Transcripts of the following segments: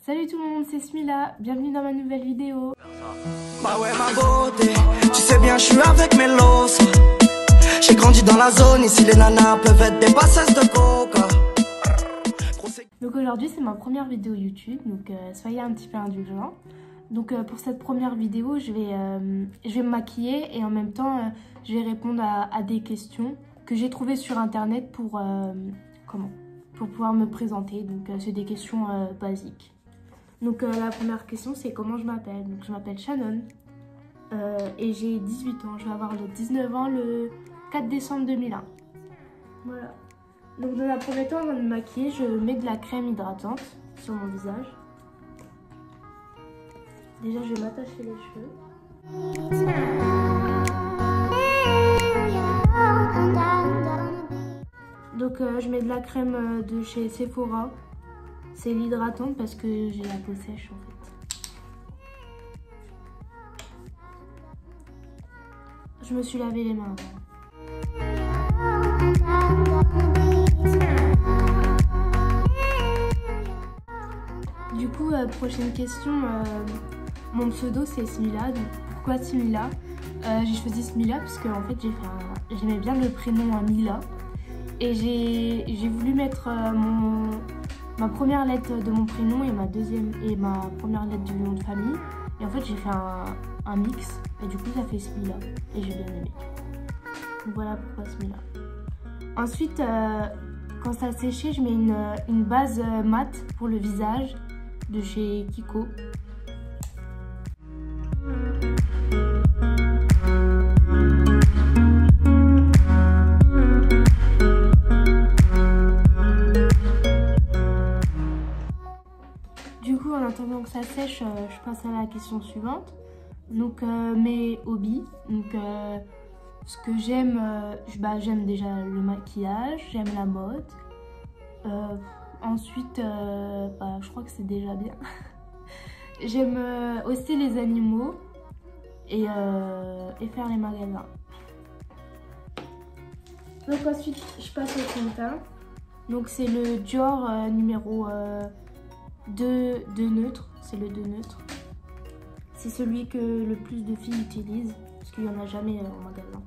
Salut tout le monde, c'est Smila, bienvenue dans ma nouvelle vidéo. Bah ouais ma beauté, tu sais bien je suis avec mes losses. J'ai grandi dans la zone, ici les nanas peuvent être des passeuses de coca. Donc aujourd'hui c'est ma première vidéo YouTube, donc soyez un petit peu indulgents. Donc pour cette première vidéo je vais me maquiller et en même temps je vais répondre à des questions que j'ai trouvées sur internet pour pouvoir me présenter. Donc c'est des questions basiques. Donc la première question c'est comment je m'appelle. Donc je m'appelle Shannon et j'ai 18 ans. Je vais avoir le 19 ans le 4 décembre 2001. Voilà. Donc dans un premier temps avant de me maquiller, je mets de la crème hydratante sur mon visage. Déjà je vais m'attacher les cheveux. Donc je mets de la crème de chez Sephora. C'est l'hydratante parce que j'ai la peau sèche en fait. Je me suis lavé les mains avant. Du coup, prochaine question. Mon pseudo c'est Smila. Donc, pourquoi Smila? J'ai choisi Smila parce que en fait j'aimais bien le prénom Mila. Et j'ai voulu mettre ma première lettre de mon prénom et ma première lettre du nom de famille. Et en fait j'ai fait un mix et du coup ça fait Smila et j'ai bien aimé. Donc voilà pourquoi Smila. Ensuite quand ça a séché, je mets une base mat pour le visage de chez Kiko. Du coup, en attendant que ça sèche, je passe à la question suivante. Donc, mes hobbies. Donc, ce que j'aime, j'aime déjà le maquillage, j'aime la mode. Ensuite, je crois que c'est déjà bien. J'aime aussi les animaux et faire les magasins. Donc ensuite, je passe au fond de teint. Donc c'est le Dior numéro 2 neutre, c'est le 2 neutre. C'est celui que le plus de filles utilisent, parce qu'il n'y en a jamais en magasin.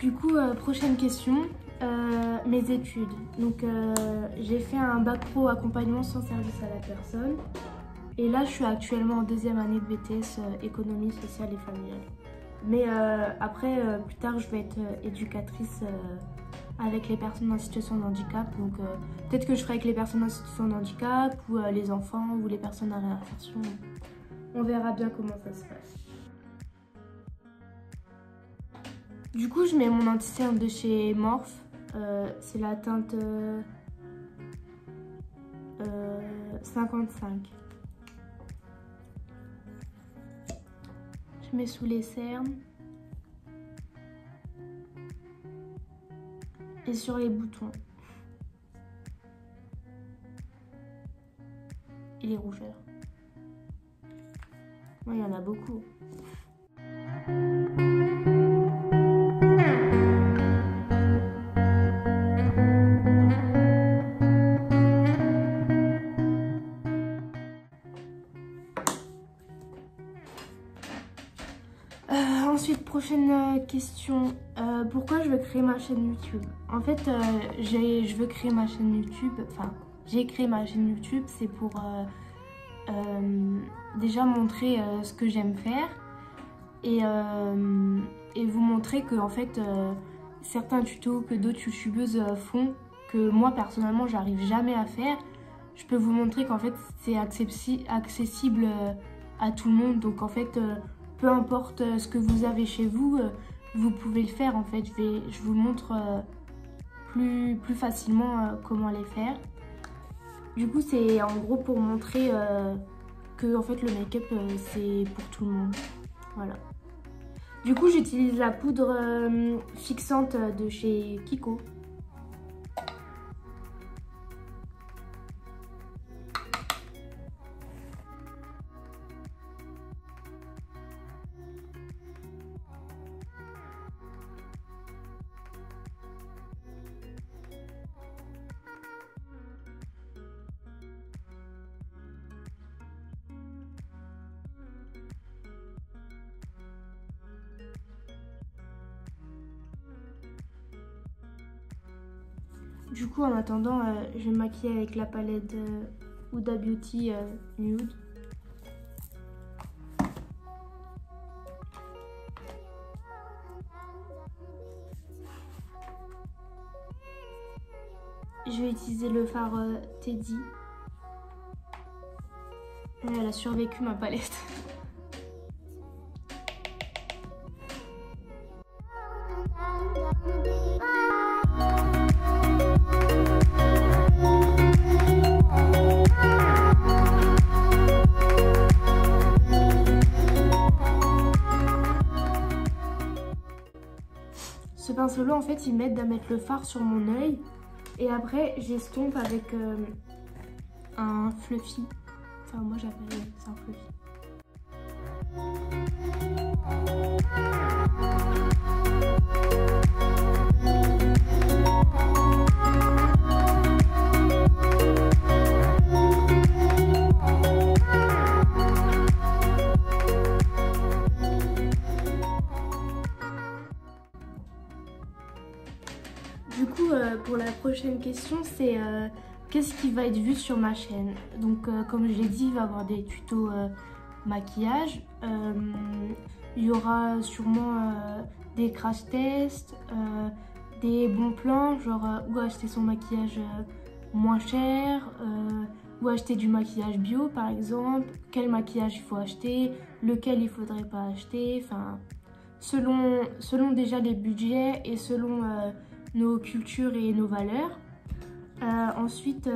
Du coup, prochaine question, mes études. Donc j'ai fait un bac pro accompagnement sans service à la personne. Et là, je suis actuellement en deuxième année de BTS économie sociale et familiale. Mais après, plus tard, je vais être éducatrice avec les personnes en situation de handicap. Donc peut-être que je ferai avec les personnes en situation de handicap ou les enfants ou les personnes à réinsertion. On verra bien comment ça se passe. Du coup, je mets mon anti-cerne de chez Morphe. C'est la teinte 55. Je mets sous les cernes. Et sur les boutons. Et les rougeurs. Moi, il y en a beaucoup. Ensuite, prochaine question. Pourquoi je veux créer ma chaîne YouTube? En fait, je veux créer ma chaîne YouTube. Enfin, j'ai créé ma chaîne YouTube. C'est pour déjà montrer ce que j'aime faire et vous montrer que en fait, certains tutos que d'autres youtubeuses font, que moi personnellement, j'arrive jamais à faire. Je peux vous montrer qu'en fait, c'est accessible à tout le monde. Donc en fait, peu importe ce que vous avez chez vous, vous pouvez le faire en fait. Je vous montre plus facilement comment les faire. Du coup, c'est en gros pour montrer que en fait, le make-up, c'est pour tout le monde. Voilà. Du coup, j'utilise la poudre fixante de chez Kiko. Du coup, en attendant, je vais me maquiller avec la palette Huda Beauty Nude. Je vais utiliser le fard Teddy. Ouais, elle a survécu ma palette. Ce pinceau-là, en fait, il m'aide à mettre le fard sur mon œil. Et après, j'estompe avec un fluffy. Enfin, moi, j'appelle ça un fluffy. Du coup, pour la prochaine question, c'est qu'est-ce qui va être vu sur ma chaîne? Donc, comme je l'ai dit, il va y avoir des tutos maquillage. Il y aura sûrement des crash tests, des bons plans, genre où acheter son maquillage moins cher, où acheter du maquillage bio par exemple, quel maquillage il faut acheter, lequel il faudrait pas acheter, enfin, selon déjà les budgets et selon nos cultures et nos valeurs. Ensuite,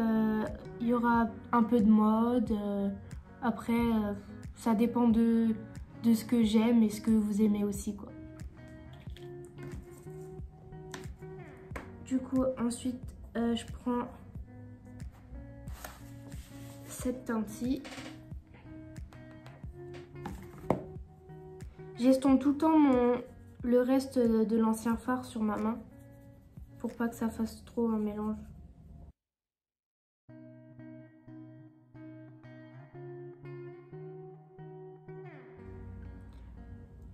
il y aura un peu de mode. Après, ça dépend de ce que j'aime et ce que vous aimez aussi, quoi. Du coup, ensuite, je prends cette teinte-ci. J'estompe tout le temps le reste de l'ancien fard sur ma main pour pas que ça fasse trop un mélange.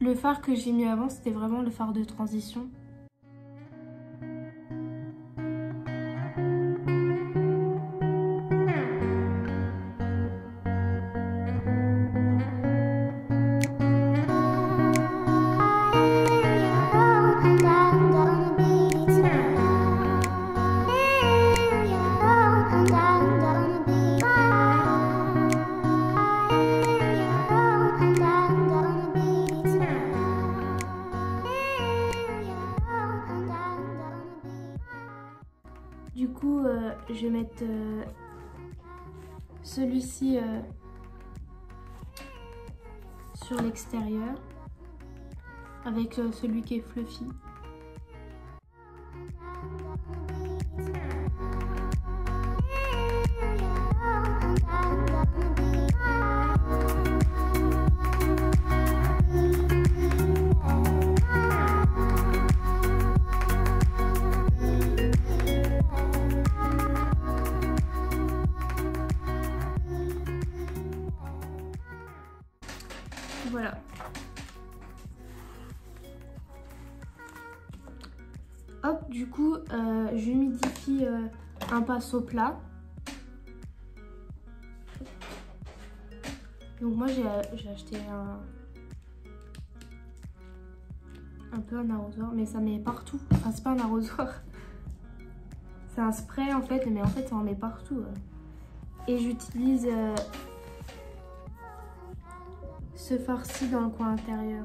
Le fard que j'ai mis avant, c'était vraiment le fard de transition. Du coup, je vais mettre celui-ci sur l'extérieur avec celui qui est fluffy. Voilà. Hop, du coup, j'humidifie un pinceau plat. Donc moi, j'ai acheté un peu un arrosoir, mais ça met partout. Enfin, c'est pas un arrosoir. C'est un spray en fait, mais en fait, ça en met partout. Et j'utilise ce fard-ci dans le coin intérieur.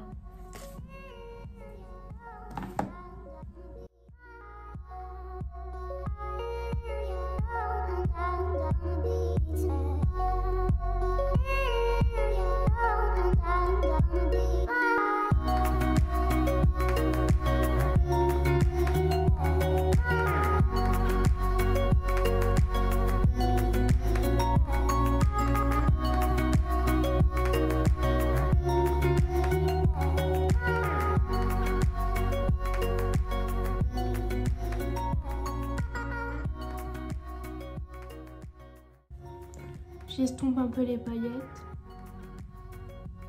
J'estompe un peu les paillettes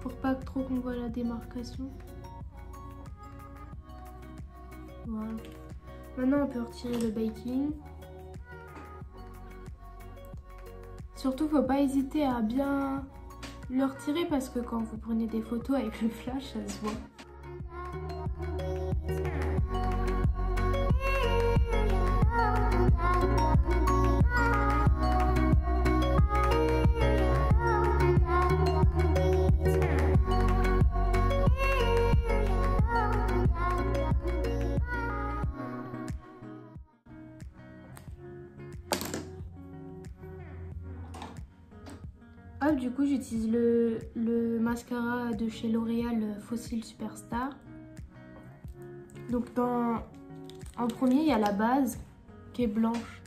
pour pas trop qu'on voit la démarcation. Voilà. Maintenant on peut retirer le baking. Surtout faut pas hésiter à bien le retirer parce que quand vous prenez des photos avec le flash, ça se voit. Hop, du coup j'utilise le mascara de chez L'Oréal Fossil Superstar. Donc en premier il y a la base qui est blanche.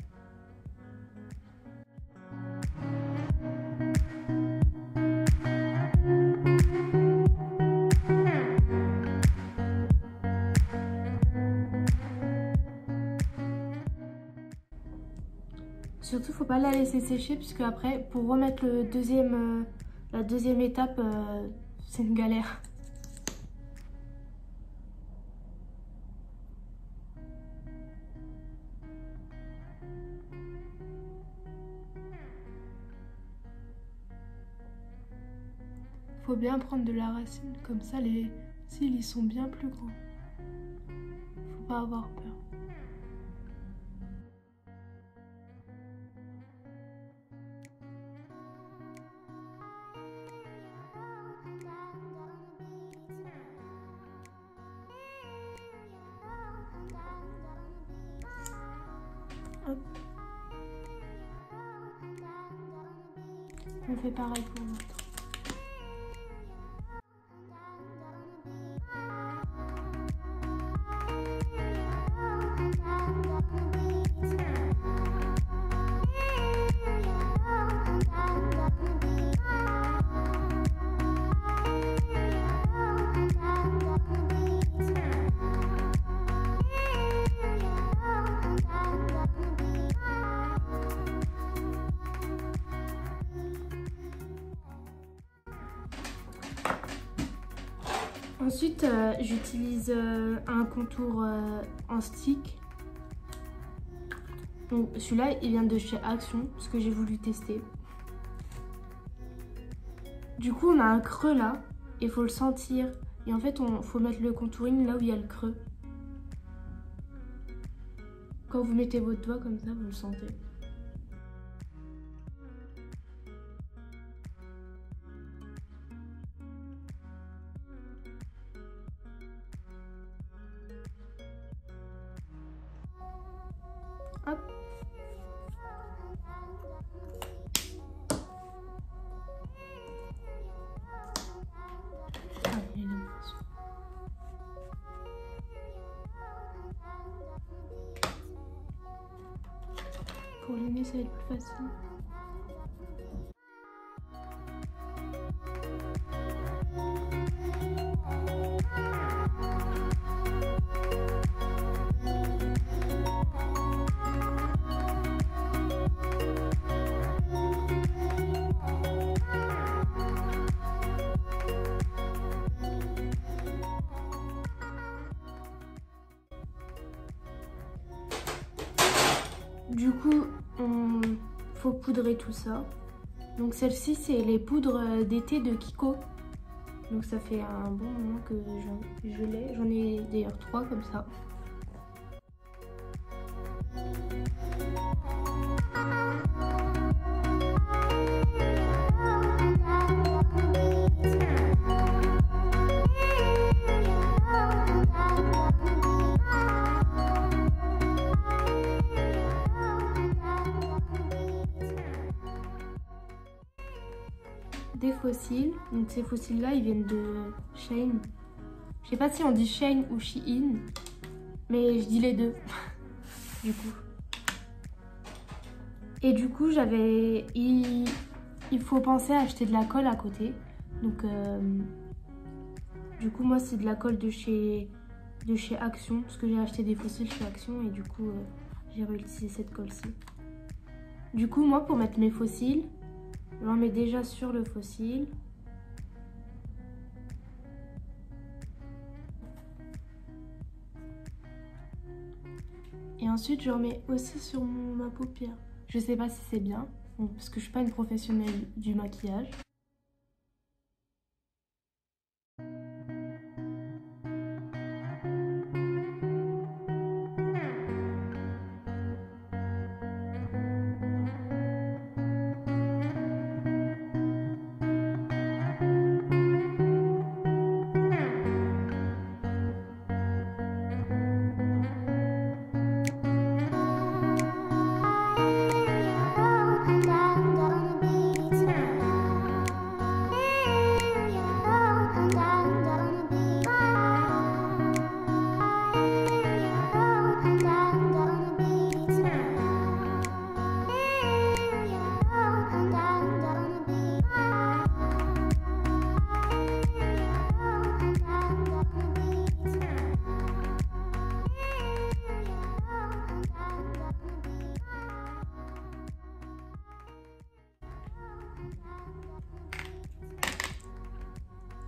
Surtout faut pas la laisser sécher puisque après pour remettre la deuxième étape c'est une galère. Faut bien prendre de la racine comme ça les cils ils sont bien plus grands. Faut pas avoir peur. Hop. On fait pareil pour l'autre. Ensuite, j'utilise un contour en stick. Donc celui-là, il vient de chez Action, parce que j'ai voulu tester. Du coup, on a un creux là, et il faut le sentir. Et en fait, il faut mettre le contouring là où il y a le creux. Quand vous mettez votre doigt comme ça, vous le sentez. Hop. Ah, il est là. Pour le nez, ça va être plus facile. Du coup, faut poudrer tout ça. Donc celle-ci, c'est les poudres d'été de Kiko. Donc ça fait un bon moment que je l'ai. J'en ai d'ailleurs 3 comme ça. Des fossiles, donc ces fossiles là ils viennent de Shein. Je sais pas si on dit Shein ou Shein, mais je dis les deux du coup. Et du coup il faut penser à acheter de la colle à côté. Donc du coup moi c'est de la colle de chez Action, parce que j'ai acheté des fossiles chez Action et du coup j'ai réutilisé cette colle-ci. Du coup moi pour mettre mes fossiles, J'en mets déjà sur le faux cil. Et ensuite, j'en mets aussi sur ma paupière. Je sais pas si c'est bien, parce que je suis pas une professionnelle du maquillage.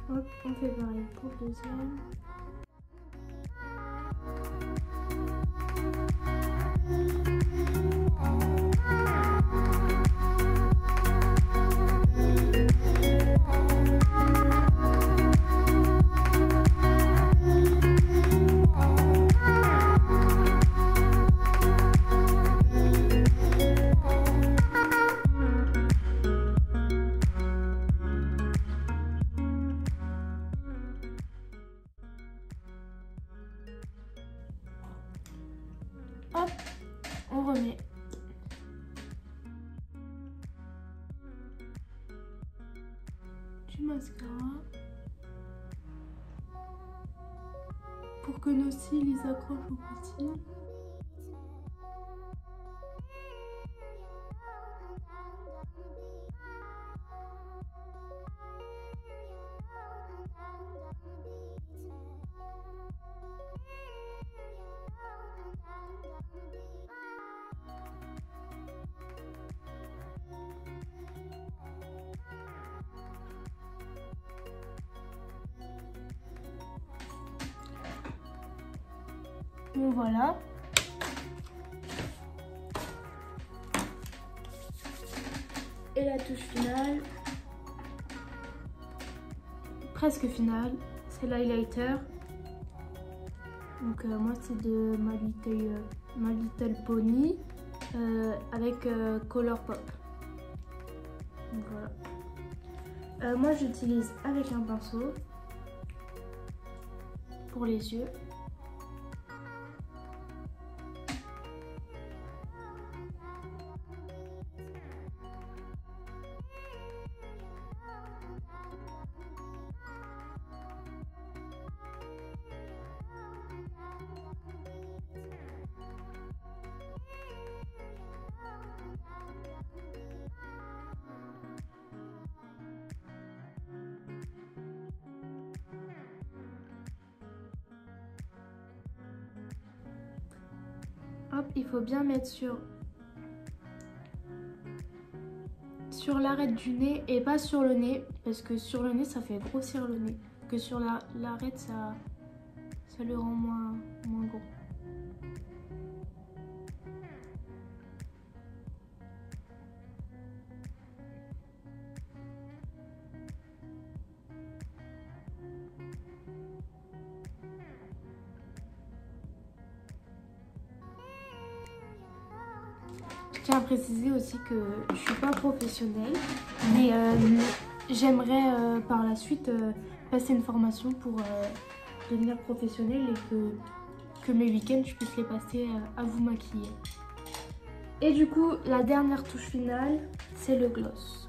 Hop, on fait pareil pour le deuxième. Hop, on remet. Du mascara. Pour que nos cils ils accrochent au petit. Bon voilà. Et la touche finale, presque finale, c'est l'highlighter. Donc moi c'est de My Little Pony avec Colourpop. Donc voilà. Moi j'utilise avec un pinceau pour les yeux. Hop, il faut bien mettre sur l'arête du nez et pas sur le nez, parce que sur le nez ça fait grossir le nez, que sur l'arête ça le rend moins gros. Je tiens à préciser aussi que je suis pas professionnelle, mais j'aimerais par la suite passer une formation pour devenir professionnelle et que mes week-ends je puisse les passer à vous maquiller. Et du coup, la dernière touche finale, c'est le gloss.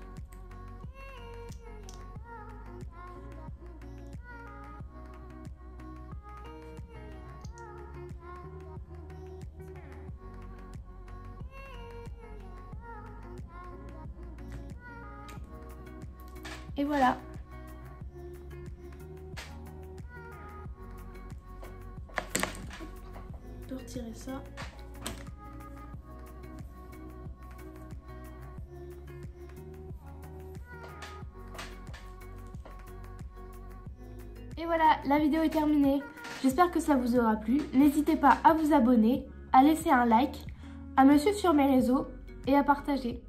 Et voilà. Je peux retirer ça. Et voilà, la vidéo est terminée. J'espère que ça vous aura plu. N'hésitez pas à vous abonner, à laisser un like, à me suivre sur mes réseaux et à partager.